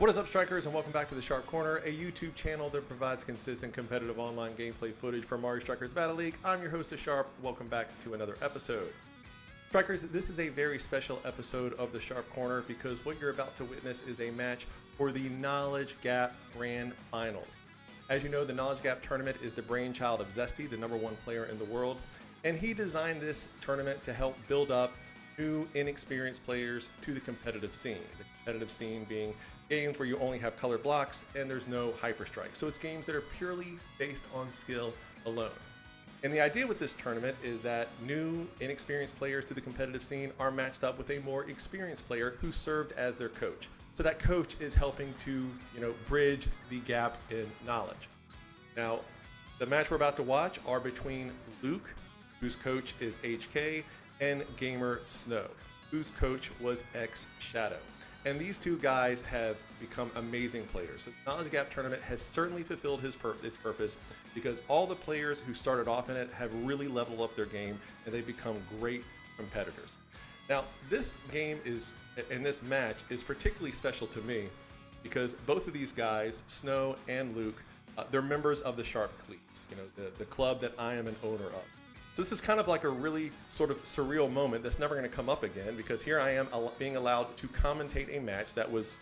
What is up, Strikers, and welcome back to the Sharp Corner, a YouTube channel that provides consistent competitive online gameplay footage for Mario Strikers Battle League. I'm your host, The Sharp. Welcome back to another episode. Strikers, this is a very special episode of the Sharp Corner because what you're about to witness is a match for the Knowledge Gap Grand Finals. As you know, the Knowledge Gap tournament is the brainchild of Zesty, the #1 player in the world, and he designed this tournament to help build up new, inexperienced players to the competitive scene. The competitive scene being games where you only have colored blocks and there's no hyper strike. So it's games that are purely based on skill alone. And the idea with this tournament is that new, inexperienced players to the competitive scene are matched up with a more experienced player who served as their coach. So that coach is helping to, bridge the gap in knowledge. Now, the match we're about to watch are between Luke, whose coach is HK, and GamerSnow, whose coach was X-Shadow. And these two guys have become amazing players. So the Knowledge Gap tournament has certainly fulfilled its purpose because all the players who started off in it have really leveled up their game and they've become great competitors. Now, this game and this match is particularly special to me because both of these guys, Snow and Luke, they're members of the Sharp Cleats, the club that I am an owner of. So this is kind of like a really sort of surreal moment that's never going to come up again because here I am being allowed to commentate a match that was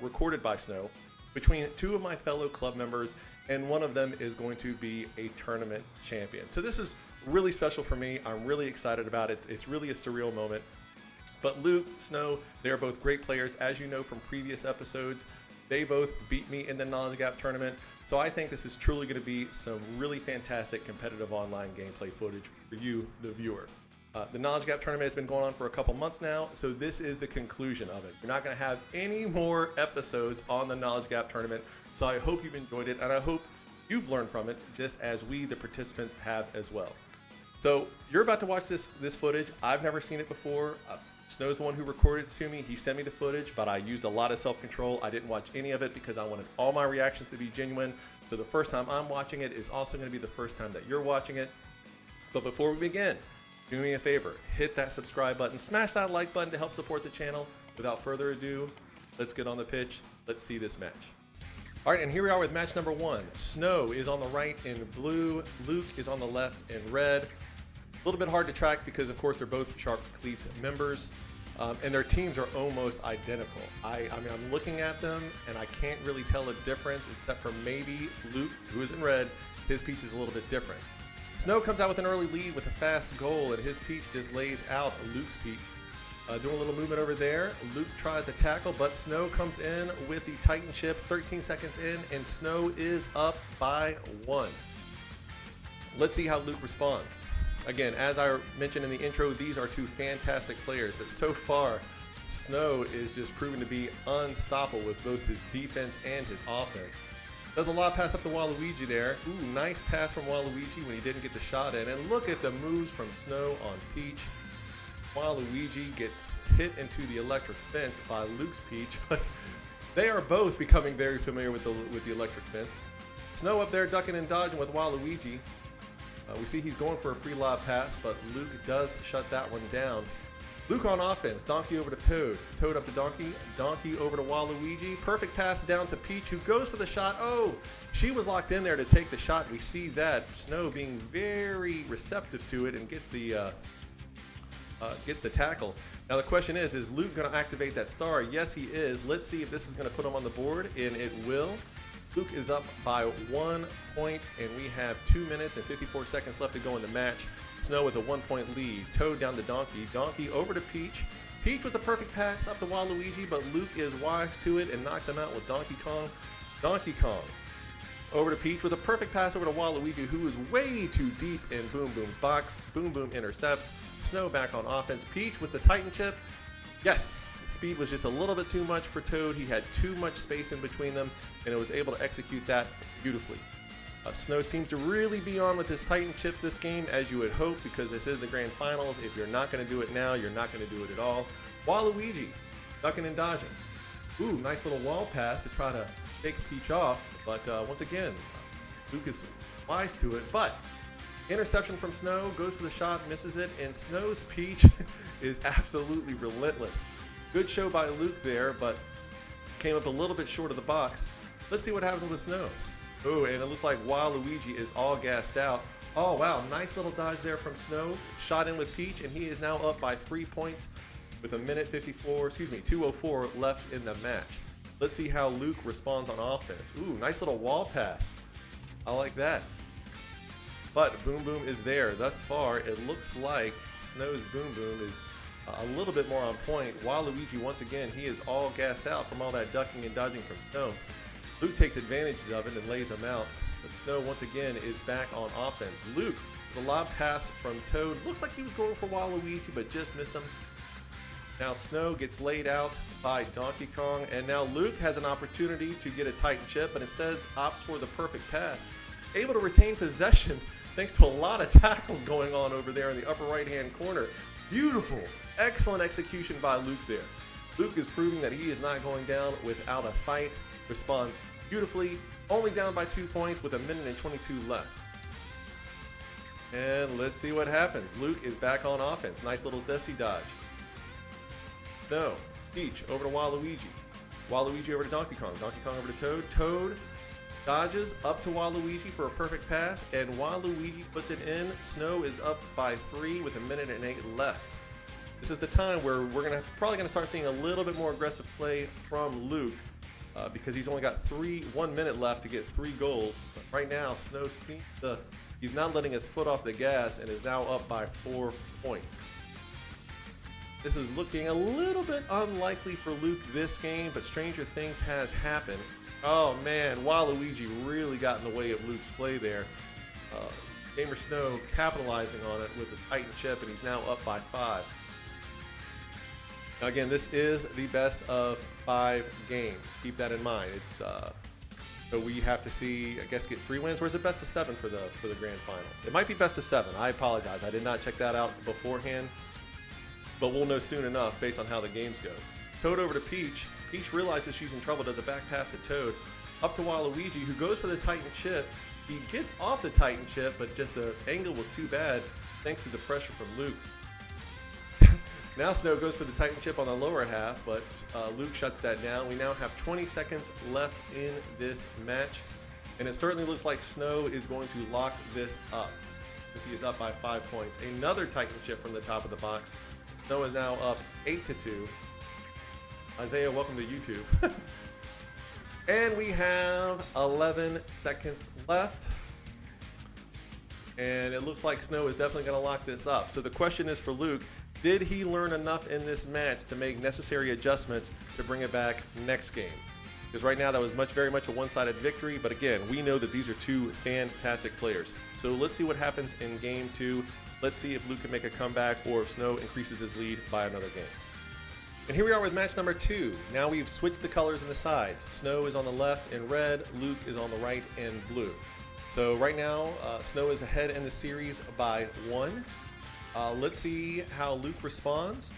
recorded by Snow between two of my fellow club members, and one of them is going to be a tournament champion. So this is really special for me. I'm really excited about it. It's really a surreal moment. But Luke, Snow, they're both great players. As you know from previous episodes, they both beat me in the Knowledge Gap tournament. So I think this is truly going to be some really fantastic competitive online gameplay footage for you, the viewer. The Knowledge Gap tournament has been going on for a couple months now, so this is the conclusion of it. You're not going to have any more episodes on the Knowledge Gap tournament, so I hope you've enjoyed it, and I hope you've learned from it, just as we, the participants, have as well. So you're about to watch this footage. I've never seen it before. Snow's the one who recorded it to me. He sent me the footage, but I used a lot of self-control. I didn't watch any of it because I wanted all my reactions to be genuine. So the first time I'm watching it is also going to be the first time that you're watching it. But before we begin, do me a favor, hit that subscribe button, smash that like button to help support the channel. Without further ado, let's get on the pitch. Let's see this match. All right, and here we are with match number 1. Snow is on the right in blue. Luke is on the left in red. A little bit hard to track because, of course, they're both Sharp Cleats members, and their teams are almost identical. I mean, I'm looking at them, and I can't really tell a difference, except for maybe Luke, who is in red. His peach is a little bit different. Snow comes out with an early lead with a fast goal, and his peach just lays out Luke's peach. Doing a little movement over there. Luke tries to tackle, but Snow comes in with the Titan chip 13 seconds in, and Snow is up by 1. Let's see how Luke responds. Again, as I mentioned in the intro, these are two fantastic players, but so far, Snow is just proven to be unstoppable with both his defense and his offense. Does a lot pass up to Waluigi there. Ooh, nice pass from Waluigi when he didn't get the shot in. And look at the moves from Snow on Peach. Waluigi gets hit into the electric fence by Luke's Peach, but they are both becoming very familiar with the electric fence. Snow up there ducking and dodging with Waluigi. We see he's going for a free lob pass, but Luke does shut that one down. Luke on offense, Donkey over to Toad. Toad up to Donkey, Donkey over to Waluigi. Perfect pass down to Peach, who goes for the shot. Oh, she was locked in there to take the shot. We see that. Snow being very receptive to it and gets the tackle. Now the question is Luke going to activate that star? Yes, he is. Let's see if this is going to put him on the board, and it will. Luke is up by 1 point, and we have 2 minutes and 54 seconds left to go in the match. Snow with a 1-point lead. Toad down to Donkey. Donkey over to Peach. Peach with the perfect pass up to Waluigi, but Luke is wise to it and knocks him out with Donkey Kong. Donkey Kong over to Peach with a perfect pass over to Waluigi, who is way too deep in Boom Boom's box. Boom Boom intercepts. Snow back on offense. Peach with the Titan chip. Yes, speed was just a little bit too much for Toad. He had too much space in between them, and it was able to execute that beautifully. Snow seems to really be on with his Titan chips this game, as you would hope, because this is the grand finals. If you're not going to do it now, you're not going to do it at all. Waluigi, ducking and dodging. Ooh, nice little wall pass to try to shake Peach off, but once again, Luke is wise to it, but interception from Snow, goes for the shot, misses it, and Snow's Peach is absolutely relentless. Good show by Luke there, but Came up a little bit short of the box. Let's see what happens with Snow. Oh, and it looks like Waluigi is all gassed out. Oh, wow. Nice little dodge there from Snow. Shot in with Peach, and he is now up by 3 points with a minute 2:04 left in the match. Let's see how Luke responds on offense. Ooh, nice little wall pass. I like that. But Boom Boom is there. Thus far, it looks like Snow's Boom Boom is a little bit more on point. Waluigi, once again, he is all gassed out from all that ducking and dodging from Snow. Luke takes advantage of it and lays him out. But Snow, once again, is back on offense. Luke, the lob pass from Toad. Looks like he was going for Waluigi, but just missed him. Now Snow gets laid out by Donkey Kong, and now Luke has an opportunity to get a Titan chip, but instead opts for the perfect pass. Able to retain possession thanks to a lot of tackles going on over there in the upper right-hand corner. Beautiful, excellent execution by Luke there. Luke is proving that he is not going down without a fight. Responds beautifully, only down by 2 points with a minute and 22 left. And let's see what happens. Luke is back on offense. Nice little zesty dodge. Snow, Peach over to Waluigi. Waluigi over to Donkey Kong. Donkey Kong over to Toad. Toad dodges up to Waluigi for a perfect pass, and Waluigi puts it in. Snow is up by 3 with a minute and 8 left. This is the time where we're probably gonna start seeing a little bit more aggressive play from Luke because he's only got 1 minute left to get 3 goals. But right now, Snow seems he's not letting his foot off the gas and is now up by 4 points. This is looking a little bit unlikely for Luke this game, but stranger things has happened. Oh man, Waluigi really got in the way of Luke's play there. GamerSnow capitalizing on it with the Titan chip, and he's now up by 5. Now again, this is the best of 5 games. Keep that in mind. It's so we have to see, I guess, get 3 wins, or is it best of 7 for the grand finals? It might be best of 7. I apologize. I did not check that out beforehand. But we'll know soon enough based on how the games go. Toad over to Peach. Peach realizes she's in trouble, does a back pass to Toad. Up to Waluigi, who goes for the Titan chip. He gets off the Titan chip, but just the angle was too bad thanks to the pressure from Luke. Now Snow goes for the Titan chip on the lower half, but Luke shuts that down. We now have 20 seconds left in this match, and it certainly looks like Snow is going to lock this up because he is up by 5 points. Another Titan chip from the top of the box. Snow is now up 8-2. Isaiah, welcome to YouTube. And we have 11 seconds left. And it looks like Snow is definitely going to lock this up. So the question is for Luke, did he learn enough in this match to make necessary adjustments to bring it back next game? Because right now that was very much a one-sided victory. But again, we know that these are 2 fantastic players. So let's see what happens in game 2. Let's see if Luke can make a comeback or if Snow increases his lead by another game. And here we are with match number 2. Now we've switched the colors in the sides. Snow is on the left in red, Luke is on the right in blue. So right now, Snow is ahead in the series by 1. Let's see how Luke responds.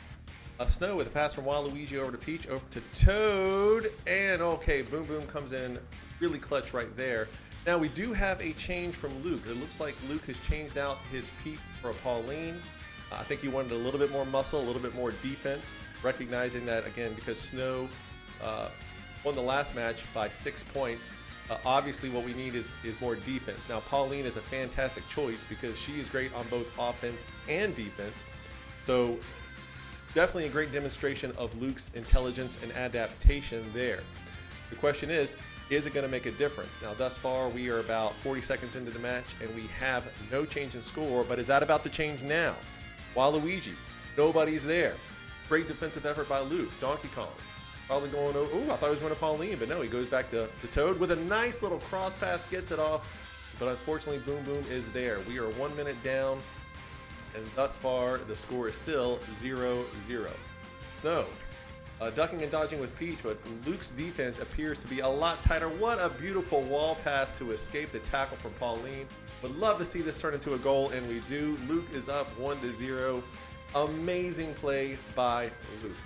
Snow with a pass from Waluigi over to Peach, over to Toad, and okay, Boom Boom comes in really clutch right there. Now we do have a change from Luke. It looks like Luke has changed out his Peach for a Pauline. I think he wanted a little bit more muscle, a little bit more defense, recognizing that, again, because Snow won the last match by 6 points, obviously what we need is more defense. Now Pauline is a fantastic choice because she is great on both offense and defense. So definitely a great demonstration of Luke's intelligence and adaptation there. The question is it going to make a difference? Now, thus far, we are about 40 seconds into the match, and we have no change in score, but is that about to change now? Waluigi, nobody's there. Great defensive effort by Luke. Donkey Kong, probably going over. Oh, I thought he was going to Pauline, but no, he goes back to Toad with a nice little cross pass, gets it off, but unfortunately, Boom Boom is there. We are 1 minute down, and thus far, the score is still 0-0. So, ducking and dodging with Peach, but Luke's defense appears to be a lot tighter. What a beautiful wall pass to escape the tackle from Pauline. Would love to see this turn into a goal, and we do. Luke is up 1-0. Amazing play by Luke.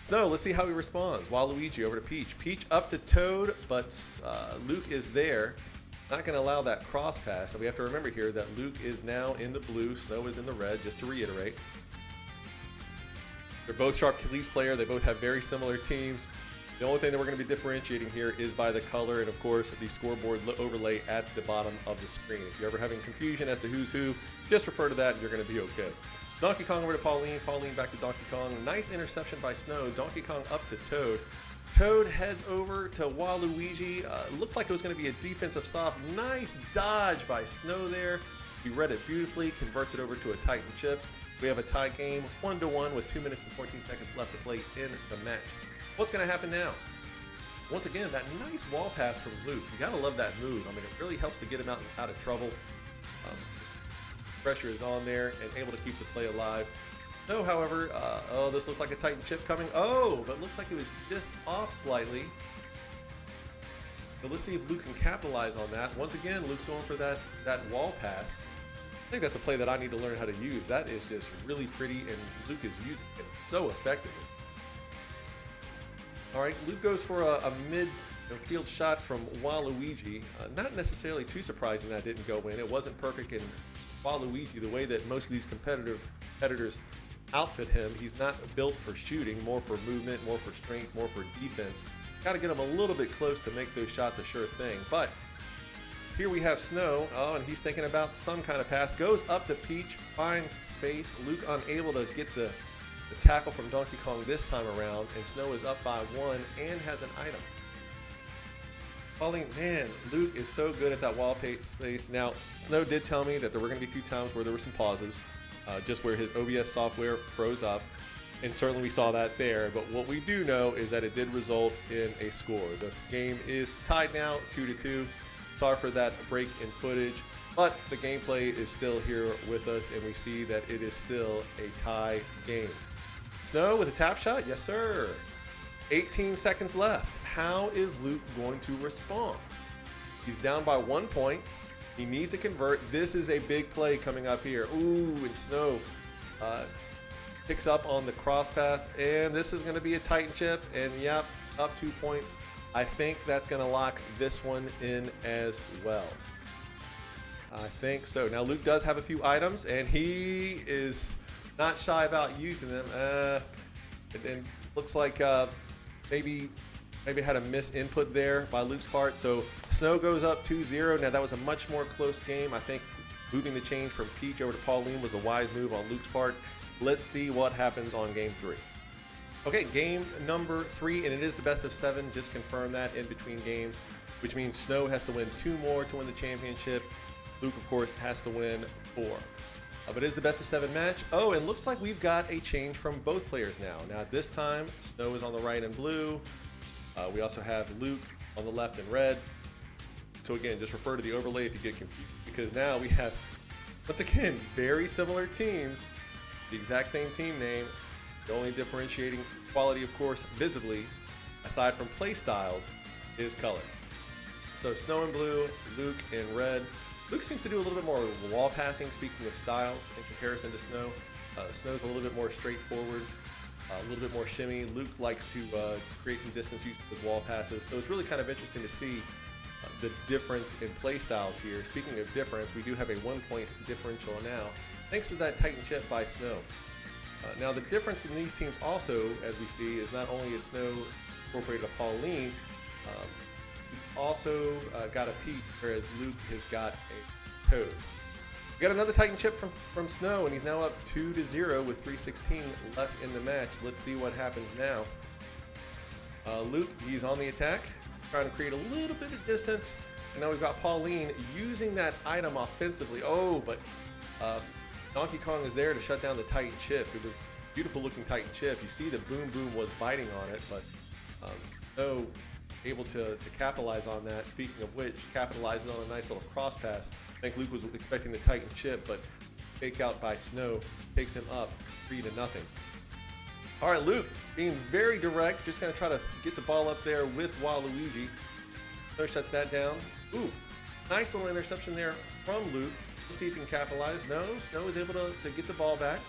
Snow, let's see how he responds. Waluigi over to Peach. Peach up to Toad, but Luke is there. Not going to allow that cross pass. And we have to remember here that Luke is now in the blue. Snow is in the red, just to reiterate. They're both Sharp Khalees player. They both have very similar teams. The only thing that we're going to be differentiating here is by the color and, of course, the scoreboard overlay at the bottom of the screen. If you're ever having confusion as to who's who, just refer to that and you're going to be okay. Donkey Kong over to Pauline. Pauline back to Donkey Kong. Nice interception by Snow. Donkey Kong up to Toad. Toad heads over to Waluigi. Looked like it was going to be a defensive stop. Nice dodge by Snow there. He read it beautifully, converts it over to a Titan chip. We have a tie game, 1-1 with 2 minutes and 14 seconds left to play in the match. What's going to happen now? Once again, that nice wall pass from Luke. You got to love that move. I mean, it really helps to get him out of trouble. Pressure is on there and able to keep the play alive. No, however, oh, this looks like a Titan chip coming. Oh, but looks like it was just off slightly. But let's see if Luke can capitalize on that. Once again, Luke's going for that wall pass. I think that's a play that I need to learn how to use. That is just really pretty, and Luke is using it so effectively. All right, Luke goes for a mid-field shot from Waluigi. Not necessarily too surprising that didn't go in. It wasn't perfect in Waluigi, the way that most of these competitors outfit him. He's not built for shooting, more for movement, more for strength, more for defense. Got to get him a little bit close to make those shots a sure thing. But here we have Snow. Oh, and he's thinking about some kind of pass. Goes up to Peach, finds space. Luke unable to get the tackle from Donkey Kong this time around, and Snow is up by 1 and has an item. Pauline, man, Luke is so good at that wall space. Now, Snow did tell me that there were going to be a few times where there were some pauses, just where his OBS software froze up, and certainly we saw that there. But what we do know is that it did result in a score. This game is tied now, 2-2. Sorry for that break in footage, but the gameplay is still here with us, and we see that it is still a tie game. Snow with a tap shot, yes sir. 18 seconds left. How is Luke going to respond? He's down by 1 point. He needs to convert. This is a big play coming up here. Ooh, and Snow picks up on the cross pass, and this is going to be a Titan chip, and yep, up 2 points. I think that's going to lock this one in as well. I think so. Now, Luke does have a few items, and he is not shy about using them. And looks like maybe had a misinput there by Luke's part. So Snow goes up 2-0. Now, that was a much more close game. I think moving the change from Peach over to Pauline was a wise move on Luke's part. Let's see what happens on game 3. Okay, game number 3, and it is the best of 7. Just confirm that in between games, which means Snow has to win 2 more to win the championship. Luke, of course, has to win 4. But it is the best of 7 match. Oh, and looks like we've got a change from both players now. Now, this time, Snow is on the right in blue. We also have Luke on the left in red. So again, just refer to the overlay if you get confused, because now we have, once again, very similar teams, the exact same team name. The only differentiating quality, of course, visibly, aside from play styles, is color. So Snow in blue, Luke in red. Luke seems to do a little bit more wall passing, speaking of styles, in comparison to Snow. Snow's a little bit more straightforward, a little bit more shimmy. Luke likes to create some distance using his wall passes. So it's really kind of interesting to see the difference in play styles here. Speaking of difference, we do have a 1 point differential now, thanks to that Titan chip by Snow. Now, the difference in these teams also, as we see, is not only is Snow incorporated a Pauline, he's also got a Pete, whereas Luke has got a Toad. We got another Titan chip from Snow, and he's now up 2-0 with 3:16 left in the match. Let's see what happens now. Luke, he's on the attack, trying to create a little bit of distance. And now we've got Pauline using that item offensively. Oh, but Donkey Kong is there to shut down the Titan chip. It was a beautiful looking Titan chip. You see the Boom Boom was biting on it, but Snow able to capitalize on that. Speaking of which, capitalizes on a nice little cross pass. I think Luke was expecting the Titan chip, but fake out by Snow takes him up 3-0. All right, Luke being very direct, just gonna try to get the ball up there with Waluigi. Snow shuts that down. Ooh, nice little interception there from Luke. Let's see if he can capitalize. No, Snow is able to get the ball back.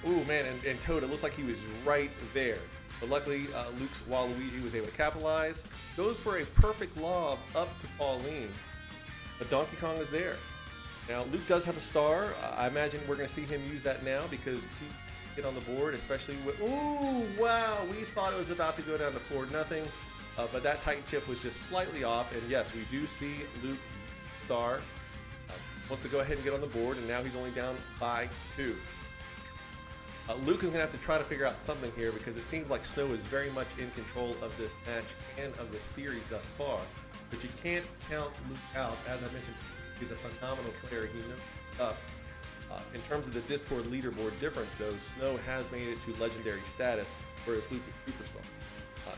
Ooh, man, and Toad, it looks like he was right there. But luckily, Luke's Waluigi was able to capitalize. Goes for a perfect lob up to Pauline. But Donkey Kong is there. Now, Luke does have a star. I imagine we're going to see him use that now because he get on the board, especially with, ooh, wow, we thought it was about to go down to 4-0, but that Titan chip was just slightly off, and yes, we do see Luke star wants to go ahead and get on the board, and now he's only down by 2. Luke is going to have to try to figure out something here because it seems like Snow is very much in control of this match and of the series thus far, but you can't count Luke out. As I mentioned, he's a phenomenal player. He knows stuff. In terms of the Discord leaderboard difference, though, Snow has made it to legendary status, whereas Luke is superstar.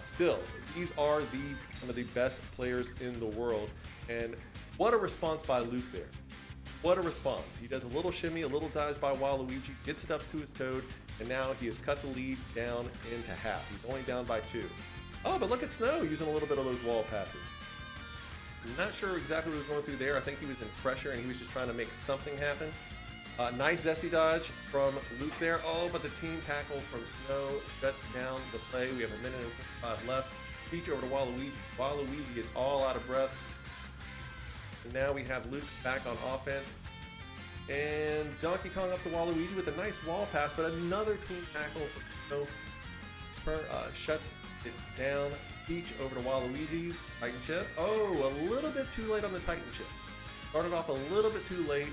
Still, these are some of the best players in the world, and what a response by Luke there. What a response. He does a little shimmy, a little dodge by Waluigi, gets it up to his Toad, and now he has cut the lead down into half. He's only down by 2. Oh, but look at Snow using a little bit of those wall passes. I'm not sure exactly what was going through there. I think he was in pressure and he was just trying to make something happen. Nice zesty dodge from Luke there. Oh, but the team tackle from Snow shuts down the play. We have 1 minute and 55 left. Peach over to Waluigi. Waluigi is all out of breath. And now we have Luke back on offense. And Donkey Kong up to Waluigi with a nice wall pass, but another team tackle from Snow shuts it down. Peach over to Waluigi. Titan chip. Oh, a little bit too late on the Titan chip. Started off a little bit too late.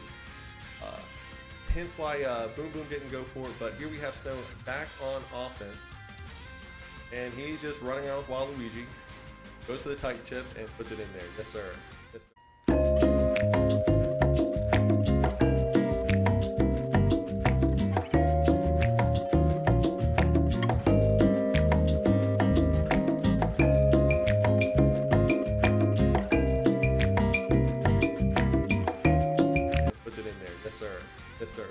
Hence why Boom Boom didn't go for it, but here we have Snow back on offense. And he's just running around with Waluigi. Goes for the Titan chip and puts it in there. Yes, sir. Yes, sir. Puts it in there. Yes, sir. Yes, sir.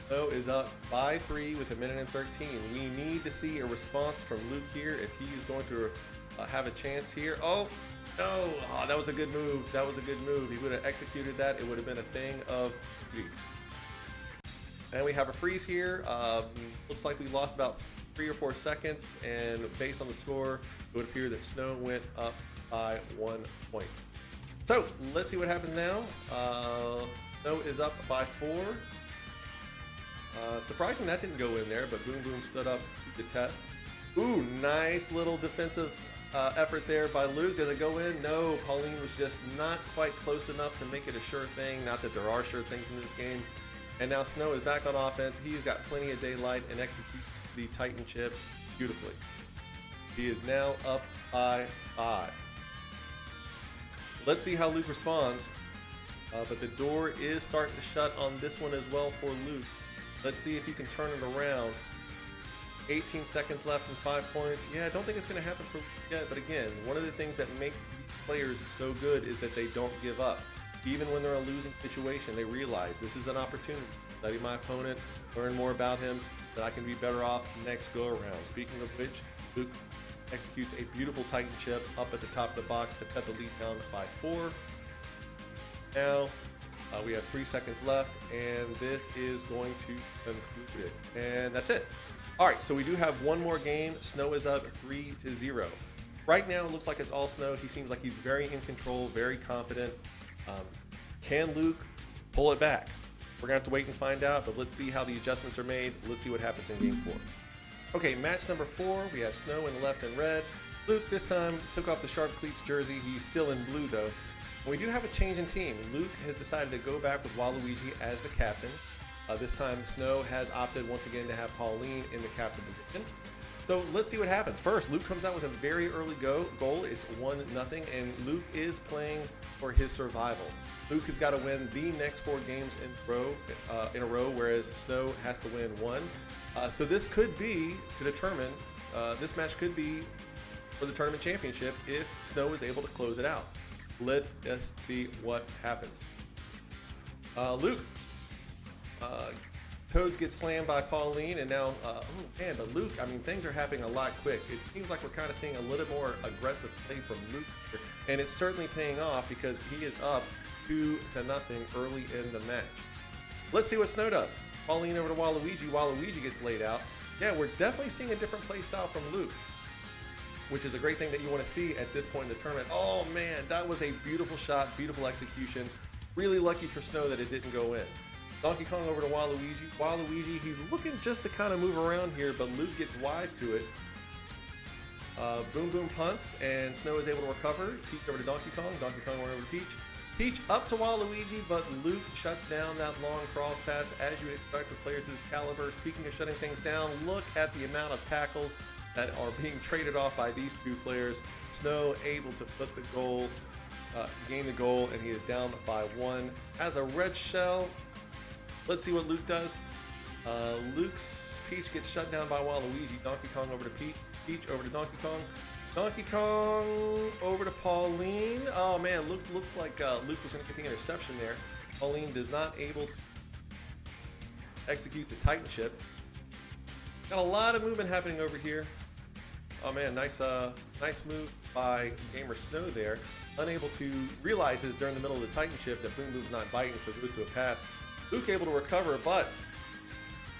Snow is up by 3 with 1 minute and 13. We need to see a response from Luke here if he is going to have a chance here. Oh, no. Oh, that was a good move. That was a good move. He would have executed that. It would have been a thing of beauty. And we have a freeze here. Looks like we lost about 3 or 4 seconds. And based on the score, it would appear that Snow went up by 1 point. So let's see what happens now. Snow is up by 4. Surprising that didn't go in there, but Boom Boom stood up to the test. Ooh, nice little defensive effort there by Luke. Does it go in? No, Pauline was just not quite close enough to make it a sure thing. Not that there are sure things in this game. And now Snow is back on offense. He's got plenty of daylight and executes the Titan chip beautifully. He is now up by 5. Let's see how Luke responds. But the door is starting to shut on this one as well for Luke. Let's see if he can turn it around. 18 seconds left and 5 points. Yeah, I don't think it's going to happen for Luke yet. But again, one of the things that make players so good is that they don't give up. Even when they're in a losing situation, they realize this is an opportunity to study my opponent, learn more about him, so that I can be better off next go around. Speaking of which, Luke executes a beautiful Titan chip up at the top of the box to cut the lead down by 4. Now, we have 3 seconds left, and this is going to conclude it. And that's it. All right, so we do have one more game. Snow is up 3-0. Right now, it looks like it's all Snow. He seems like he's very in control, very confident. Can Luke pull it back? We're going to have to wait and find out, but let's see how the adjustments are made. Let's see what happens in game 4. Okay, match number 4. We have Snow in left and red. Luke this time took off the Sharp Cleats jersey. He's still in blue, though. And we do have a change in team. Luke has decided to go back with Waluigi as the captain. This time, Snow has opted once again to have Pauline in the captain position. So let's see what happens. First, Luke comes out with a very early goal. It's 1-0, and Luke is playing for his survival. Luke has got to win the next 4 games in a row, whereas Snow has to win 1. So this could be to determine, this match could be for the tournament championship if Snow is able to close it out. Let us see what happens. Luke, Toads get slammed by Pauline, and now, oh man, but Luke, I mean, things are happening a lot quick. It seems like we're kind of seeing a little more aggressive play from Luke here, and it's certainly paying off because he is up 2-0 early in the match. Let's see what Snow does. Pauline over to Waluigi. Waluigi gets laid out. Yeah, we're definitely seeing a different play style from Luke, which is a great thing that you want to see at this point in the tournament. Oh man, that was a beautiful shot, beautiful execution. Really lucky for Snow that it didn't go in. Donkey Kong over to Waluigi. Waluigi, he's looking just to kind of move around here, but Luke gets wise to it. Boom Boom punts, and Snow is able to recover. Peach over to Donkey Kong. Donkey Kong went over to Peach. Peach up to Waluigi, but Luke shuts down that long cross pass, as you would expect with players of this caliber. Speaking of shutting things down, look at the amount of tackles that are being traded off by these two players. Snow able to put the goal, gain the goal, and he is down by 1. Has a red shell. Let's see what Luke does. Peach gets shut down by Waluigi. Donkey Kong over to Peach. Peach over to Donkey Kong. Donkey Kong over to Pauline. Oh man, looked like Luke was going to get the interception there. Pauline does not able to execute the Titan chip. Got a lot of movement happening over here. Oh man, nice move by GamerSnow there. Unable to realize this during the middle of the Titan chip that Boom Boom's not biting, so it goes to a pass. Luke able to recover, but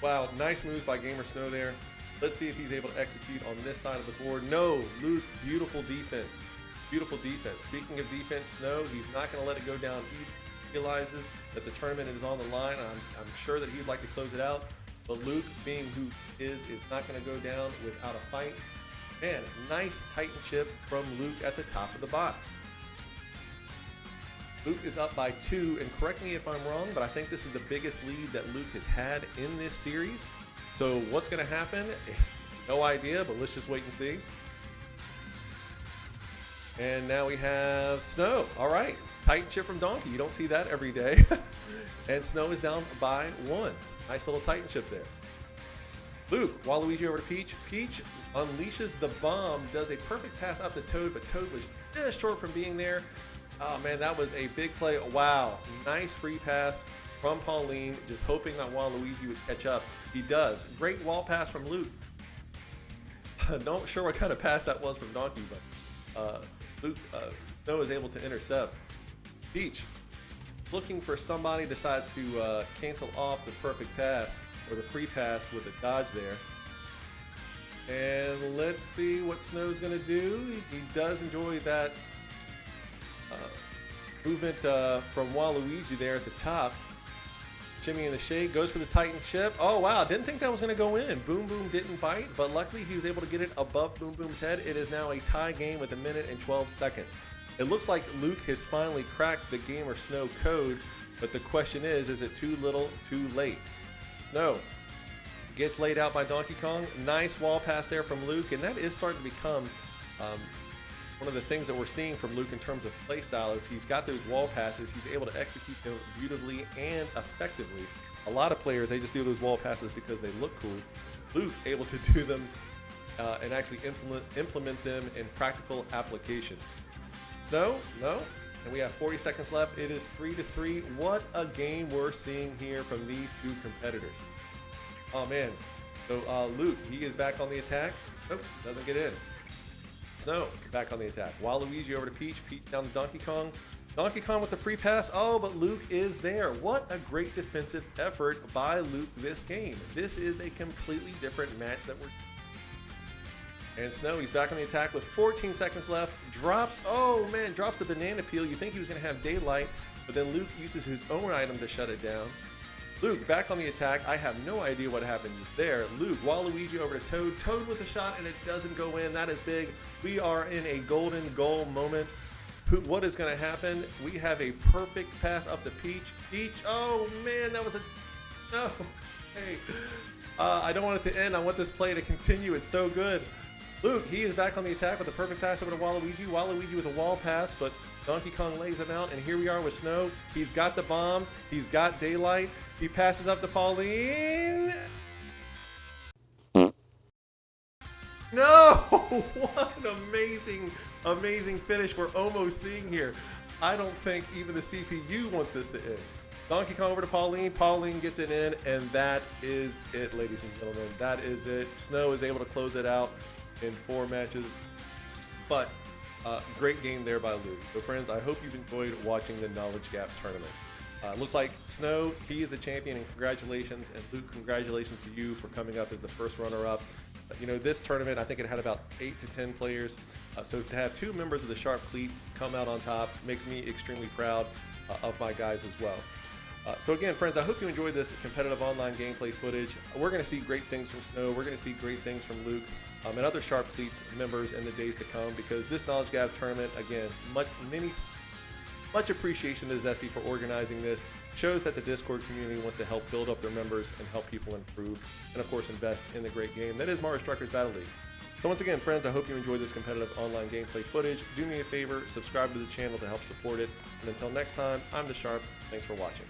wow, nice moves by GamerSnow there. Let's see if he's able to execute on this side of the board. No, Luke, beautiful defense. Beautiful defense. Speaking of defense, Snow, he's not going to let it go down easy. He realizes that the tournament is on the line. I'm sure that he'd like to close it out, but Luke, being who he is not going to go down without a fight. Man, nice Titan chip from Luke at the top of the box. Luke is up by 2, and correct me if I'm wrong, but I think this is the biggest lead that Luke has had in this series. So what's going to happen? No idea, but let's just wait and see. And now we have Snow. All right, Titan chip from Donkey. You don't see that every day. And Snow is down by 1. Nice little Titan chip there. Luke, Waluigi over to Peach. Peach unleashes the bomb, does a perfect pass up to Toad, but Toad was just short from being there. Oh man, that was a big play. Wow, nice free pass from Pauline, just hoping that Waluigi would catch up. He does. Great wall pass from Luke. Not sure what kind of pass that was from Donkey, but Snow is able to intercept. Peach, looking for somebody, decides to cancel off the perfect pass, or the free pass with a dodge there. And let's see what Snow's gonna do. He does enjoy that movement from Waluigi there at the top. Jimmy in the shade goes for the Titan chip. Oh wow, didn't think that was gonna go in. Boom Boom didn't bite, but luckily he was able to get it above Boom Boom's head. It is now a tie game with 1 minute and 12 seconds. It looks like Luke has finally cracked the GamerSnow code, but the question is it too little, too late? Snow gets laid out by Donkey Kong. Nice wall pass there from Luke, and that is starting to become one of the things that we're seeing from Luke in terms of play style is he's got those wall passes. He's able to execute them beautifully and effectively. A lot of players, they just do those wall passes because they look cool. Luke able to do them and actually implement them in practical application. Snow, no, and we have 40 seconds left. It is 3-3. What a game we're seeing here from these two competitors. Oh man, so Luke, he is back on the attack. Nope, doesn't get in. Snow back on the attack. Waluigi over to Peach. Peach down to Donkey Kong. Donkey Kong with the free pass. Oh, but Luke is there. What a great defensive effort by Luke this game. This is a completely different match that we're... And Snow, he's back on the attack with 14 seconds left. Drops, oh man, drops the banana peel. You think he was going to have daylight, but then Luke uses his own item to shut it down. Luke back on the attack. I have no idea what happened just there. Luke, Waluigi over to Toad. Toad with a shot, and it doesn't go in. That is big. We are in a golden goal moment. What is going to happen? We have a perfect pass up to Peach. Peach, oh man, that was a... No. Hey. I don't want it to end. I want this play to continue. It's so good. Luke, he is back on the attack with a perfect pass over to Waluigi. Waluigi with a wall pass, but Donkey Kong lays him out, and here we are with Snow. He's got the bomb. He's got daylight. He passes up to Pauline. No! What an amazing finish we're almost seeing here. I don't think even the CPU wants this to end. Donkey Kong over to Pauline. Pauline gets it in, and that is it, ladies and gentlemen. That is it. Snow is able to close it out in 4 matches. But great game there by Luke. So friends, I hope you've enjoyed watching the Knowledge Gap tournament. Looks like Snow, he is the champion, and congratulations. And Luke, congratulations to you for coming up as the first runner-up. You know, this tournament, I think it had about 8 to 10 players. So to have 2 members of the Sharp Cleats come out on top makes me extremely proud. of my guys as well. So again, friends, I hope you enjoyed this competitive online gameplay footage. We're going to see great things from Snow. We're going to see great things from Luke and other Sharp Cleats members in the days to come, because this Knowledge Gap tournament, again, much appreciation to Zessie for organizing this. Shows that the Discord community wants to help build up their members and help people improve, and of course invest in the great game that is Mario Strikers Battle League. So once again, friends, I hope you enjoyed this competitive online gameplay footage. Do me a favor, subscribe to the channel to help support it. And until next time, I'm The Sharp. Thanks for watching.